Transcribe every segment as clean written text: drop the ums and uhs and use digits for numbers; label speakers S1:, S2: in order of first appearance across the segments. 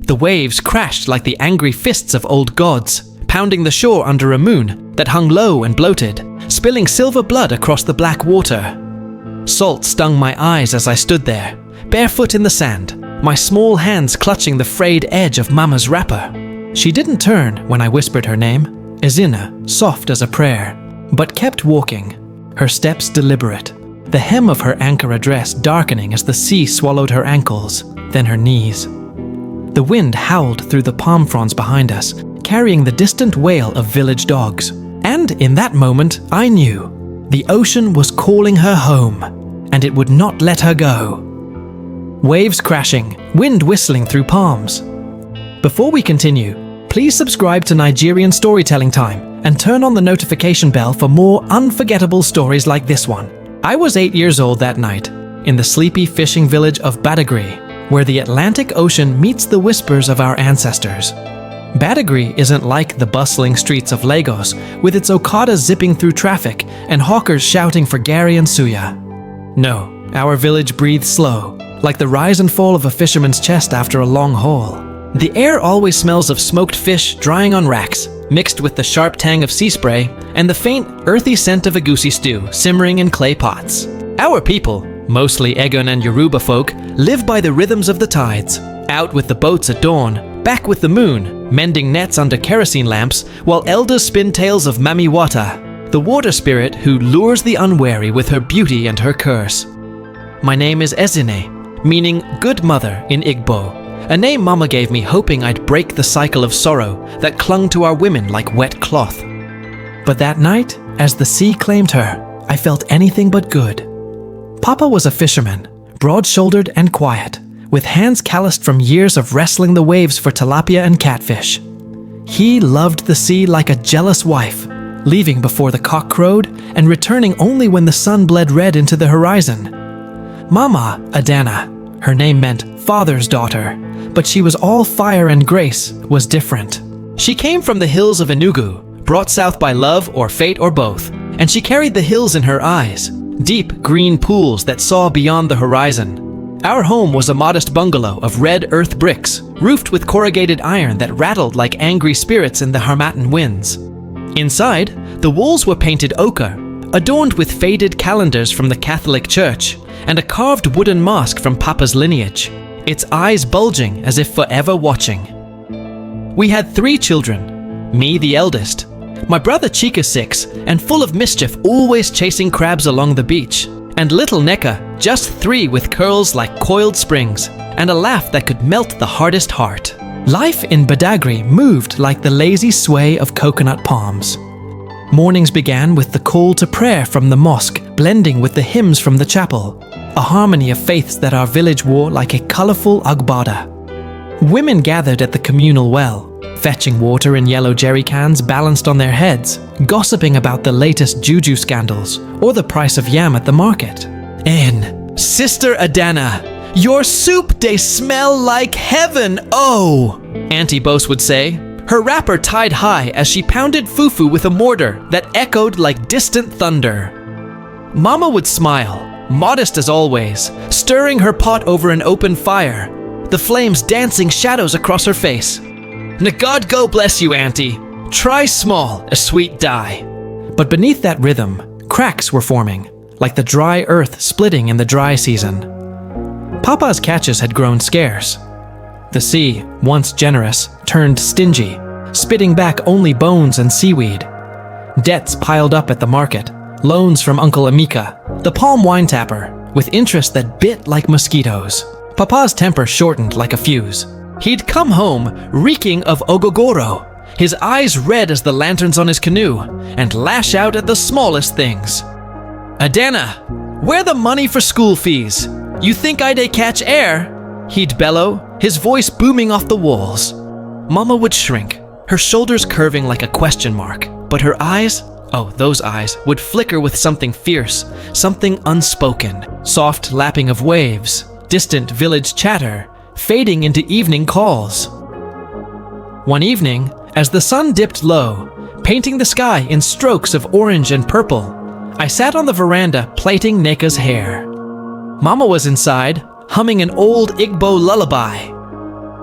S1: The waves crashed like the angry fists of old gods, pounding the shore under a moon that hung low and bloated, spilling silver blood across the black water. Salt stung my eyes as I stood there, barefoot in the sand, my small hands clutching the frayed edge of Mama's wrapper. She didn't turn when I whispered her name, Ezina, soft as a prayer, but kept walking, her steps deliberate, the hem of her Ankara dress darkening as the sea swallowed her ankles, then her knees. The wind howled through the palm fronds behind us, carrying the distant wail of village dogs. And in that moment, I knew the ocean was calling her home, and it would not let her go. Waves crashing, wind whistling through palms. Before we continue, please subscribe to Nigerian Storytelling Time and turn on the notification bell for more unforgettable stories like this one. I was 8 years old that night, in the sleepy fishing village of Badagry, where the Atlantic Ocean meets the whispers of our ancestors. Badagry isn't like the bustling streets of Lagos, with its Okadas zipping through traffic and hawkers shouting for Gary and Suya. No, our village breathes slow, like the rise and fall of a fisherman's chest after a long haul. The air always smells of smoked fish drying on racks, mixed with the sharp tang of sea spray and the faint, earthy scent of egusi stew simmering in clay pots. Our people, mostly Egon and Yoruba folk, live by the rhythms of the tides, out with the boats at dawn, back with the moon, mending nets under kerosene lamps, while elders spin tales of Mamiwata, the water spirit who lures the unwary with her beauty and her curse. My name is Ezine, meaning good mother in Igbo, a name Mama gave me hoping I'd break the cycle of sorrow that clung to our women like wet cloth. But that night, as the sea claimed her, I felt anything but good. Papa was a fisherman, broad-shouldered and quiet, with hands calloused from years of wrestling the waves for tilapia and catfish. He loved the sea like a jealous wife, leaving before the cock crowed and returning only when the sun bled red into the horizon. Mama, Adana, her name meant father's daughter, but she was all fire and grace, was different. She came from the hills of Enugu, brought south by love or fate or both, and she carried the hills in her eyes, deep green pools that saw beyond the horizon. Our home was a modest bungalow of red earth bricks, roofed with corrugated iron that rattled like angry spirits in the Harmattan winds. Inside, the walls were painted ochre, adorned with faded calendars from the Catholic Church, and a carved wooden mask from Papa's lineage, its eyes bulging as if forever watching. We had 3 children, me the eldest, my brother Chika 6, and full of mischief always chasing crabs along the beach, and little Neka, just 3 with curls like coiled springs, and a laugh that could melt the hardest heart. Life in Badagry moved like the lazy sway of coconut palms. Mornings began with the call to prayer from the mosque, blending with the hymns from the chapel, a harmony of faiths that our village wore like a colorful agbada. Women gathered at the communal well, fetching water in yellow jerry cans balanced on their heads, gossiping about the latest juju scandals or the price of yam at the market. And Sister Adana, your soup they smell like heaven, oh! Auntie Bose would say, her wrapper tied high as she pounded fufu with a mortar that echoed like distant thunder. Mama would smile, modest as always, stirring her pot over an open fire, the flames dancing shadows across her face. "Na God go bless you, Auntie. Try small, a sweet die." But beneath that rhythm, cracks were forming, like the dry earth splitting in the dry season. Papa's catches had grown scarce. The sea, once generous, turned stingy, spitting back only bones and seaweed. Debts piled up at the market, loans from Uncle Amika, the palm wine tapper, with interest that bit like mosquitoes. Papa's temper shortened like a fuse. He'd come home reeking of ogogoro, his eyes red as the lanterns on his canoe, and lash out at the smallest things. "Adana, where the money for school fees? You think I'd catch air?" He'd bellow, his voice booming off the walls. Mama would shrink, her shoulders curving like a question mark, but her eyes, oh, those eyes, would flicker with something fierce, something unspoken, soft lapping of waves, distant village chatter, fading into evening calls. One evening, as the sun dipped low, painting the sky in strokes of orange and purple, I sat on the veranda plaiting Neka's hair. Mama was inside, humming an old Igbo lullaby.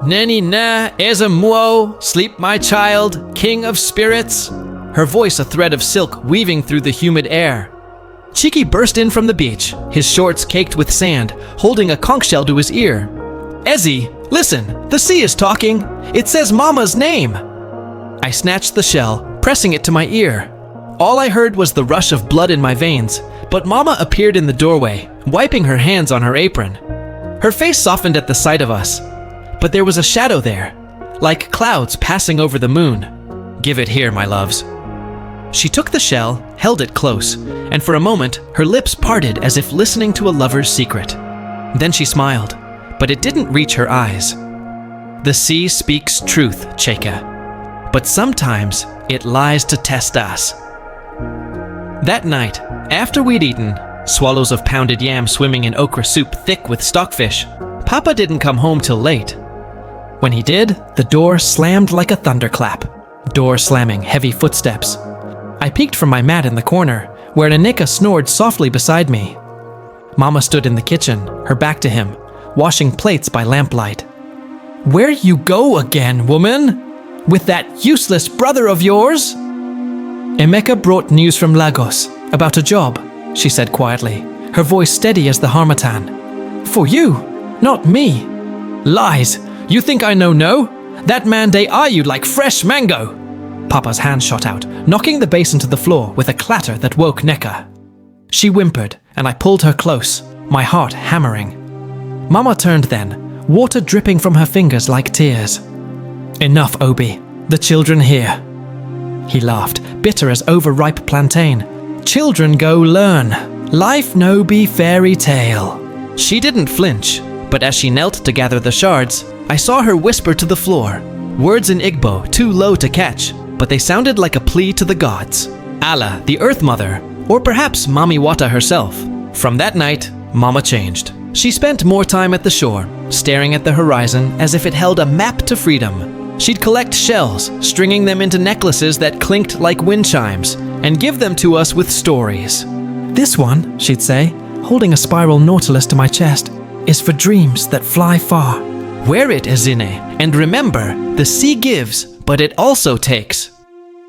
S1: Neni na ezamuo, sleep my child, king of spirits. Her voice a thread of silk weaving through the humid air. Chiki burst in from the beach, his shorts caked with sand, holding a conch shell to his ear. Ezzy, listen, the sea is talking. It says Mama's name. I snatched the shell, pressing it to my ear. All I heard was the rush of blood in my veins, but Mama appeared in the doorway, wiping her hands on her apron. Her face softened at the sight of us, but there was a shadow there, like clouds passing over the moon. Give it here, my loves. She took the shell, held it close, and for a moment, her lips parted as if listening to a lover's secret. Then she smiled, but it didn't reach her eyes. The sea speaks truth, Cheka, but sometimes it lies to test us. That night, after we'd eaten, swallows of pounded yam swimming in okra soup thick with stockfish, Papa didn't come home till late. When he did, the door slammed like a thunderclap. Door slamming, heavy footsteps. I peeked from my mat in the corner, where Nanika snored softly beside me. Mama stood in the kitchen, her back to him, washing plates by lamplight. Where you go again, woman? With that useless brother of yours? Emeka brought news from Lagos, about a job, she said quietly, her voice steady as the harmattan. For you, not me. Lies, you think I know no? That man they eye you like fresh mango. Papa's hand shot out, knocking the basin to the floor with a clatter that woke Neka. She whimpered, and I pulled her close, my heart hammering. Mama turned then, water dripping from her fingers like tears. Enough, Obi. The children here. He laughed, bitter as overripe plantain. Children go learn. Life no be fairy tale. She didn't flinch, but as she knelt to gather the shards, I saw her whisper to the floor, words in Igbo too low to catch, but they sounded like a plea to the gods. Allah, the Earth Mother, or perhaps Mami Wata herself. From that night, Mama changed. She spent more time at the shore, staring at the horizon as if it held a map to freedom. She'd collect shells, stringing them into necklaces that clinked like wind chimes, and give them to us with stories. This one, she'd say, holding a spiral nautilus to my chest, is for dreams that fly far. Wear it, Ezine, and remember, the sea gives, but it also takes.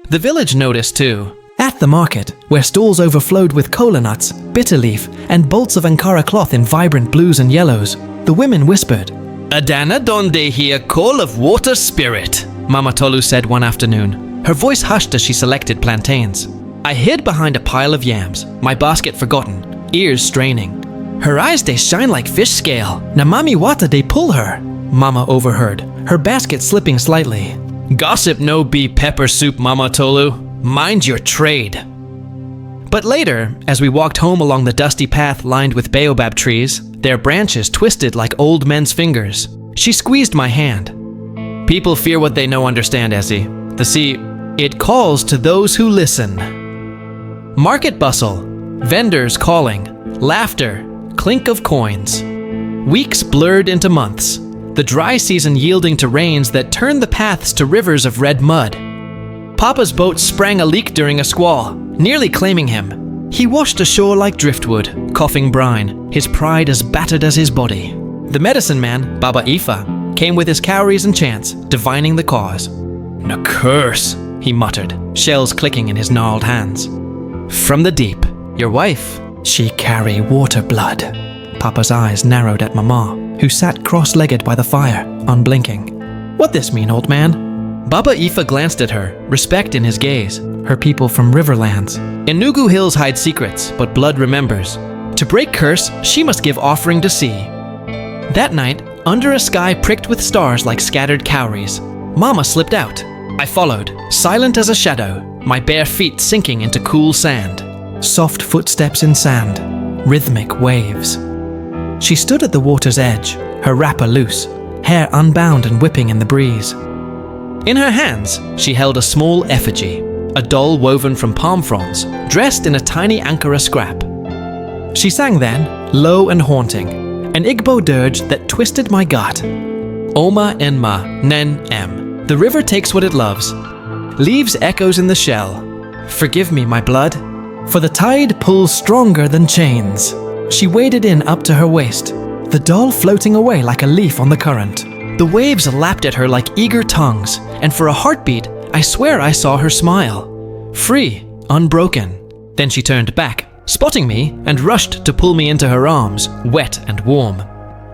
S1: The village noticed too. At the market, where stalls overflowed with kola nuts, bitter leaf, and bolts of Ankara cloth in vibrant blues and yellows, the women whispered, Adana donde here call of water spirit, Mama Tolu said one afternoon. Her voice hushed as she selected plantains. I hid behind a pile of yams, my basket forgotten, ears straining. Her eyes they shine like fish scale. Na Mami Wata they pull her. Mama overheard, her basket slipping slightly. Gossip no be pepper soup, Mama Tolu. Mind your trade. But later, as we walked home along the dusty path lined with baobab trees, their branches twisted like old men's fingers, she squeezed my hand. People fear what they no understand, Ezzy. The sea, it calls to those who listen. Market bustle, vendors calling, laughter, clink of coins. Weeks blurred into months, the dry season yielding to rains that turned the paths to rivers of red mud. Papa's boat sprang a leak during a squall, nearly claiming him. He washed ashore like driftwood, coughing brine, his pride as battered as his body. The medicine man, Baba Ifa, came with his cowries and chants, divining the cause. "Na curse," he muttered, shells clicking in his gnarled hands. From the deep, your wife, she carry water blood. Papa's eyes narrowed at Mama, who sat cross-legged by the fire, unblinking. What this mean, old man? Baba Ifa glanced at her, respect in his gaze. Her people from Riverlands. Enugu hills hide secrets, but blood remembers. To break curse, she must give offering to sea. That night, under a sky pricked with stars like scattered cowries, Mama slipped out. I followed, silent as a shadow, my bare feet sinking into cool sand. Soft footsteps in sand, rhythmic waves. She stood at the water's edge, her wrapper loose, hair unbound and whipping in the breeze. In her hands, she held a small effigy, a doll woven from palm fronds, dressed in a tiny Ankara scrap. She sang then, low and haunting, an Igbo dirge that twisted my gut. Oma enma nen em. The river takes what it loves, leaves echoes in the shell. Forgive me, my blood, for the tide pulls stronger than chains. She waded in up to her waist, the doll floating away like a leaf on the current. The waves lapped at her like eager tongues, and for a heartbeat, I swear I saw her smile. Free, unbroken. Then she turned back, spotting me, and rushed to pull me into her arms, wet and warm.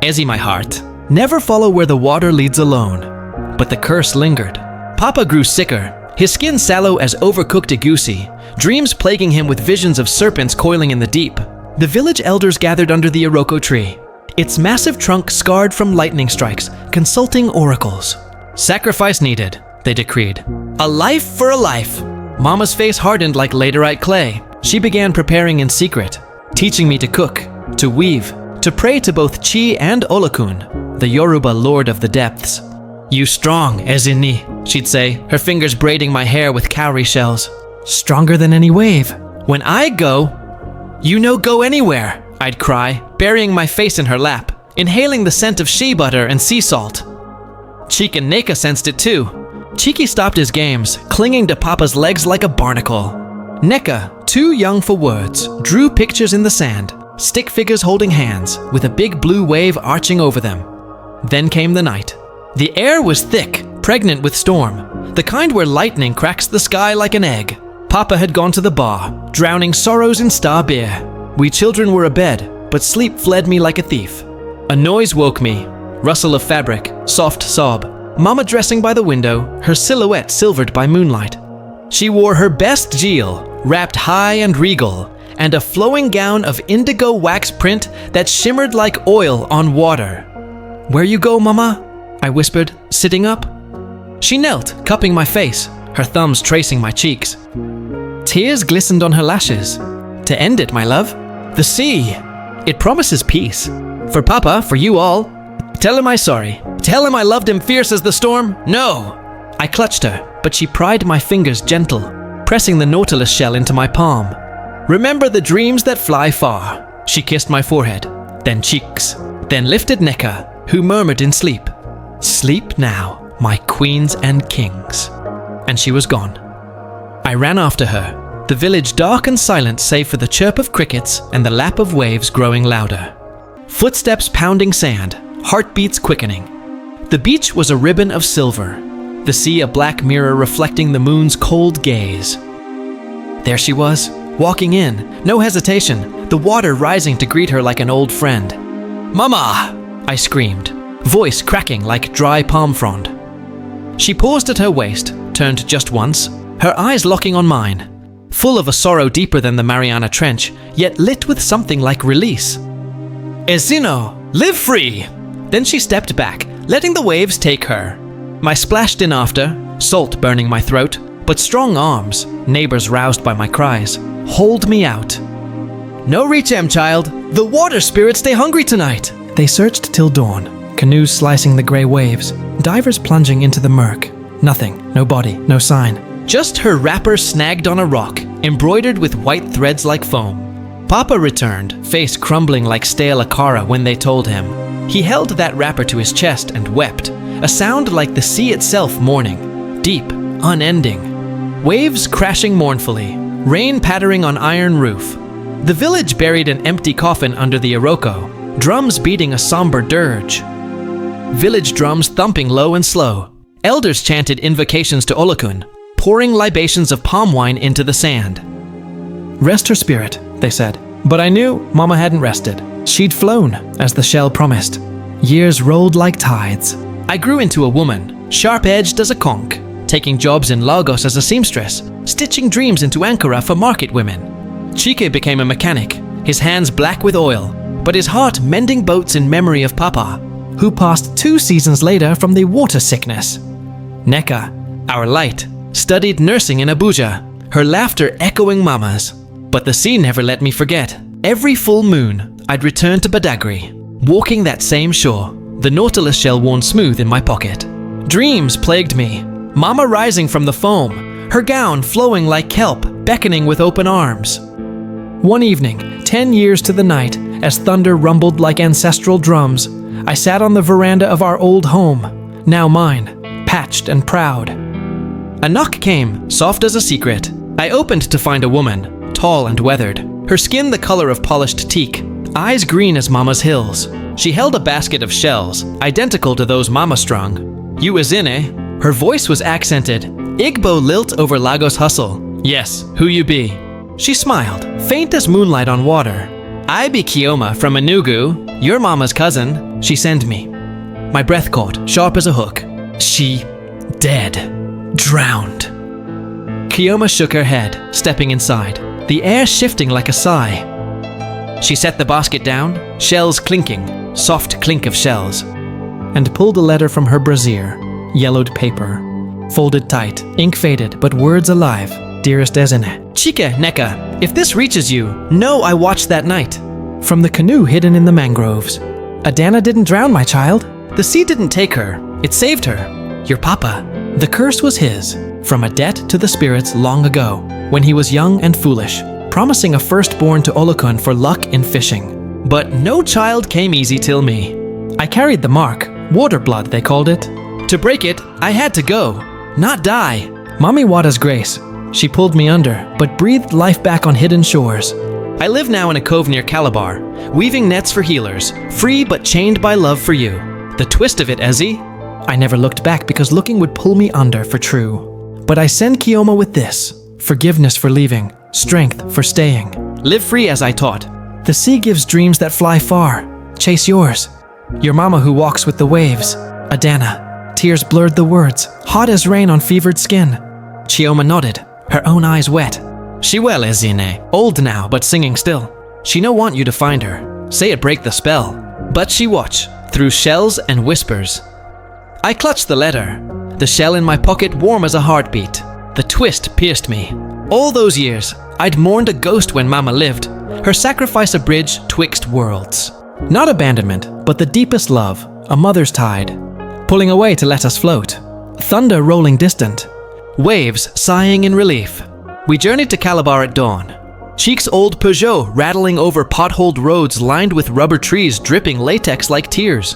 S1: Ezzy, my heart, never follow where the water leads alone. But the curse lingered. Papa grew sicker, his skin sallow as overcooked agusi, dreams plaguing him with visions of serpents coiling in the deep. The village elders gathered under the Iroko tree, its massive trunk scarred from lightning strikes, consulting oracles. Sacrifice needed, they decreed. A life for a life. Mama's face hardened like laterite clay. She began preparing in secret, teaching me to cook, to weave, to pray to both Chi and Olokun, the Yoruba lord of the depths. You strong, Ezinni, she'd say, her fingers braiding my hair with cowrie shells. Stronger than any wave. When I go, you know go anywhere, I'd cry, burying my face in her lap, inhaling the scent of shea butter and sea salt. Cheek and Neka sensed it too. Cheeky stopped his games, clinging to Papa's legs like a barnacle. Neka, too young for words, drew pictures in the sand, stick figures holding hands, with a big blue wave arching over them. Then came the night. The air was thick, pregnant with storm, the kind where lightning cracks the sky like an egg. Papa had gone to the bar, drowning sorrows in star beer. We children were abed, but sleep fled me like a thief. A noise woke me, rustle of fabric, soft sob. Mama dressing by the window, her silhouette silvered by moonlight. She wore her best Jeel, wrapped high and regal, and a flowing gown of indigo wax print that shimmered like oil on water. Where you go, Mama? I whispered, sitting up. She knelt, cupping my face, her thumbs tracing my cheeks. Tears glistened on her lashes. To end it, my love. The sea. It promises peace. For Papa, for you all. Tell him I'm sorry. Tell him I loved him fierce as the storm. No! I clutched her, but she pried my fingers gentle, pressing the nautilus shell into my palm. Remember the dreams that fly far. She kissed my forehead, then cheeks, then lifted Neka, who murmured in sleep. Sleep now, my queens and kings. And she was gone. I ran after her, the village dark and silent save for the chirp of crickets and the lap of waves growing louder. Footsteps pounding sand, heartbeats quickening. The beach was a ribbon of silver, the sea a black mirror reflecting the moon's cold gaze. There she was, walking in, no hesitation, the water rising to greet her like an old friend. Mama! I screamed, voice cracking like dry palm frond. She paused at her waist, turned just once, her eyes locking on mine, full of a sorrow deeper than the Mariana Trench, yet lit with something like release. Ezino, live free! Then she stepped back, letting the waves take her. I splashed in after, salt burning my throat, but strong arms, neighbors roused by my cries, hauled me out. No reach, child. The water spirits stay hungry tonight. They searched till dawn, canoes slicing the grey waves, divers plunging into the murk. Nothing, no body, no sign. Just her wrapper snagged on a rock, embroidered with white threads like foam. Papa returned, face crumbling like stale akara when they told him. He held that wrapper to his chest and wept, a sound like the sea itself mourning, deep, unending. Waves crashing mournfully, rain pattering on iron roof. The village buried an empty coffin under the Iroko, drums beating a somber dirge. Village drums thumping low and slow. Elders chanted invocations to Olokun, pouring libations of palm wine into the sand. Rest her spirit, they said. But I knew Mama hadn't rested. She'd flown, as the shell promised. Years rolled like tides. I grew into a woman, sharp-edged as a conch, taking jobs in Lagos as a seamstress, stitching dreams into Ankara for market women. Chike became a mechanic, his hands black with oil, but his heart mending boats in memory of Papa, who passed 2 seasons later from the water sickness. Neka, our light, studied nursing in Abuja, her laughter echoing Mama's. But the sea never let me forget. Every full moon, I'd return to Badagry, walking that same shore, the nautilus shell worn smooth in my pocket. Dreams plagued me, Mama rising from the foam, her gown flowing like kelp, beckoning with open arms. One evening, 10 years to the night, as thunder rumbled like ancestral drums, I sat on the veranda of our old home, now mine, patched and proud. A knock came, soft as a secret. I opened to find a woman, tall and weathered, her skin the color of polished teak, eyes green as Mama's hills. She held a basket of shells, identical to those Mama strung. You is in, eh? Her voice was accented. Igbo lilt over Lagos hustle. Yes, who you be? She smiled, faint as moonlight on water. I be Kioma from Enugu, your mama's cousin. She sent me. My breath caught, sharp as a hook. She dead. Drowned. Kioma shook her head, stepping inside, the air shifting like a sigh. She set the basket down, shells clinking, soft clink of shells, and pulled a letter from her brassiere, yellowed paper, folded tight, ink faded, but words alive. Dearest Ezine. Chike, Neka, if this reaches you, know I watched that night. From the canoe hidden in the mangroves. Adana didn't drown, my child. The sea didn't take her, it saved her. Your papa. The curse was his, from a debt to the spirits long ago, when he was young and foolish, promising a firstborn to Olokun for luck in fishing. But no child came easy till me. I carried the mark, water blood they called it. To break it, I had to go, not die. Mommy Wada's grace. She pulled me under, but breathed life back on hidden shores. I live now in a cove near Calabar, weaving nets for healers, free but chained by love for you. The twist of it, Ezzy. I never looked back because looking would pull me under for true. But I send Kioma with this: forgiveness for leaving, strength for staying. Live free as I taught. The sea gives dreams that fly far. Chase yours. Your mama who walks with the waves. Adana. Tears blurred the words, hot as rain on fevered skin. Chioma nodded, her own eyes wet. She well, Ezine, old now, but singing still. She no want you to find her, say it break the spell. But she watch, through shells and whispers. I clutched the letter, the shell in my pocket warm as a heartbeat. The twist pierced me. All those years, I'd mourned a ghost when Mama lived, her sacrifice a bridge twixt worlds. Not abandonment, but the deepest love, a mother's tide, pulling away to let us float. Thunder rolling distant, waves sighing in relief. We journeyed to Calabar at dawn. Cheek's old Peugeot rattling over potholed roads lined with rubber trees dripping latex like tears.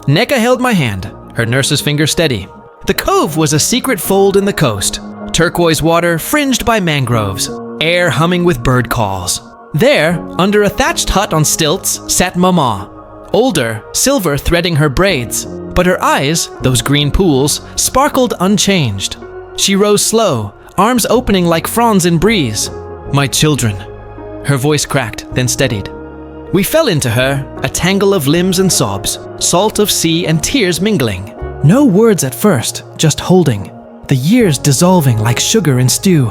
S1: Neka held my hand, her nurse's finger steady. The cove was a secret fold in the coast. Turquoise water fringed by mangroves, air humming with bird calls. There, under a thatched hut on stilts, sat Mama. Older, silver threading her braids, but her eyes, those green pools, sparkled unchanged. She rose slow, arms opening like fronds in breeze. My children. Her voice cracked, then steadied. We fell into her, a tangle of limbs and sobs, salt of sea and tears mingling. No words at first, just holding, the years dissolving like sugar in stew.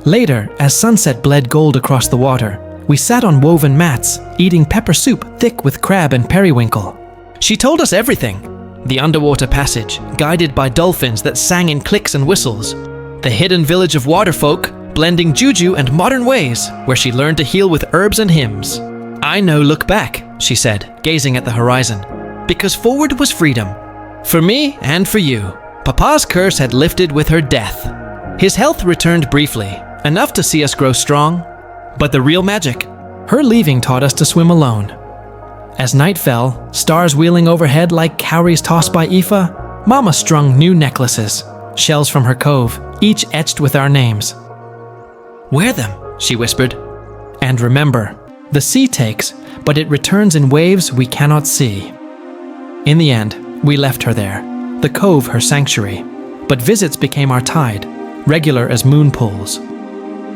S1: Later, as sunset bled gold across the water, we sat on woven mats, eating pepper soup thick with crab and periwinkle. She told us everything. The underwater passage, guided by dolphins that sang in clicks and whistles. The hidden village of waterfolk, blending juju and modern ways, where she learned to heal with herbs and hymns. I know look back, she said, gazing at the horizon, because forward was freedom. For me and for you. Papa's curse had lifted with her death. His health returned briefly, enough to see us grow strong. But the real magic, her leaving taught us to swim alone. As night fell, stars wheeling overhead like cowries tossed by Ifa, Mama strung new necklaces, shells from her cove, each etched with our names. Wear them, she whispered. And remember, the sea takes, but it returns in waves we cannot see. In the end, we left her there, the cove her sanctuary, but visits became our tide, regular as moon pools.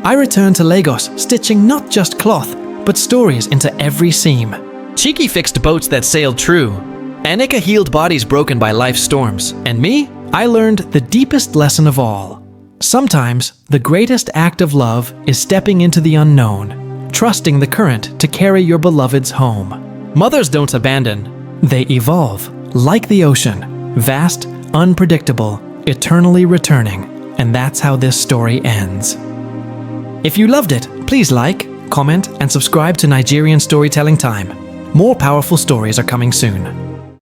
S1: I returned to Lagos, stitching not just cloth, but stories into every seam. Chiki fixed boats that sailed true. Anika healed bodies broken by life's storms. And me, I learned the deepest lesson of all. Sometimes, the greatest act of love is stepping into the unknown, trusting the current to carry your beloveds home. Mothers don't abandon, they evolve, like the ocean, vast, unpredictable, eternally returning. And that's how this story ends. If you loved it, please like, comment, and subscribe to Nigerian Storytelling Time. More powerful stories are coming soon.